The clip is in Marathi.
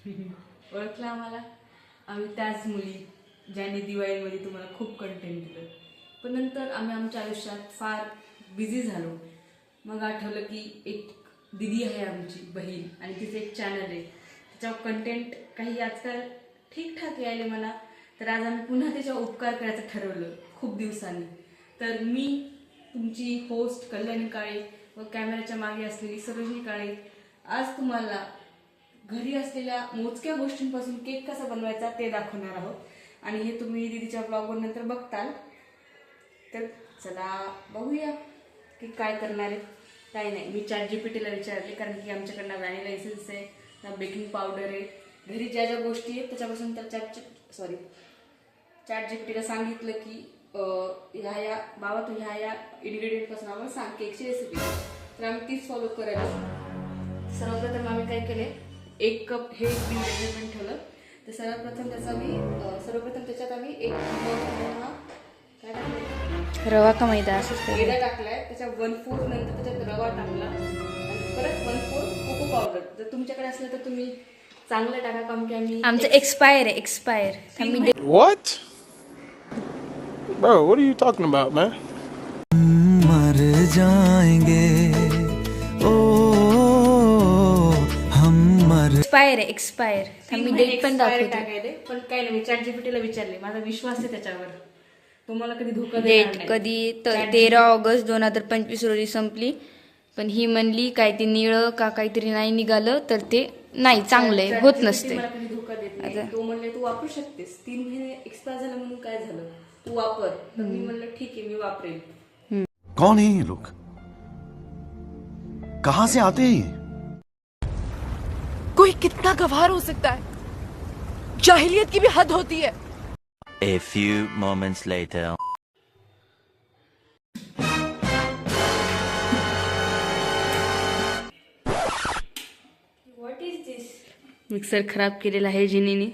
ओळखलं आम्हाला? आम्ही त्याच मुली ज्यांनी दिवाळीमध्ये तुम्हाला खूप कंटेंट दिलं, पण नंतर आम्ही आमच्या आयुष्यात फार बिझी झालो. मग आठवलं की एक दिदी आहे आमची बहीण आणि तिचं एक चॅनल आहे, त्याच्यावर कंटेंट काही आजकाल ठीकठाक यायले मला. तर आज आम्ही पुन्हा त्याच्यावर उपकार करायचं ठरवलं खूप दिवसांनी. तर मी तुमची होस्ट कल्याणी काळे व कॅमेऱ्याच्या मागे असलेली सरोजिनी काळे आज तुम्हाला घरी असलेल्या मोजक्या गोष्टींपासून केक कसा बनवायचा ते दाखवणार आहोत. आणि हे तुम्ही दीदीच्या ब्लॉगवर नंतर बघताल. तर चला बघूया की काय करणार आहे. काही नाही, मी ChatGPTला विचारले, कारण की आमच्याकडनं व्हॅनिला एसेन्स आहे, बेकिंग पावडर आहे, घरी ज्या ज्या गोष्टी आहेत त्याच्यापासून त्या ChatGPTला सांगितलं की ह्या बाबा तू ह्या इन्ग्रेडियंटपासून आम्हाला सांग केकची रेसिपी. तर आम्ही तीच फॉलो करायला. सर्वप्रथम आम्ही काय केले, 1 कप हे मेजरमेंट ठेवलं. तर सर्वप्रथम त्याच्यात आम्ही 1 काय टाकलं, रवा का मैदा असं मैदा टाकलाय. त्याच्या 1/4 नंतर त्याच्यात रवा टाकला आणि परत 1/4 कोको पावडर. जर तुमच्याकडे असलं तर तुम्ही चांगलं टाका, कम की आम्ही आमचं एक्सपायर आहे expire. What? Bro, what are you talking about, man? मर जाएंगे ओ हम मर एक्सपायर आहे एक्सपायर. मी डेट पण दाखवते. टाकायले. पण काय नाही, मी ChatGPTला विचारले, माझा विश्वास आहे त्याच्यावर, तुम्हाला कधी धोका देणार डेट नाही. कधी 13 ऑगस्ट 2025 रोजी संपली. पण ही म्हणली काय ते निळं का काहीतरी नाही निघालं तर ते नाही चांगलंय, होत नसते. मला कधी धोका देत नाही. तो म्हणले तू वापरू शकतेस, 3 महिने एक्स्ट्रा झालं म्हणून काय झालं, तू वापर. तर मी म्हणलं ठीक आहे, मी वापरेल. कौन है ये लोग, कहां से आते हैं ये? कोई कितना गवार हो सकता है, जाहिलियत की भी हद होती है. A few moments later. Mixer खराब केलेला आहे जिनीने.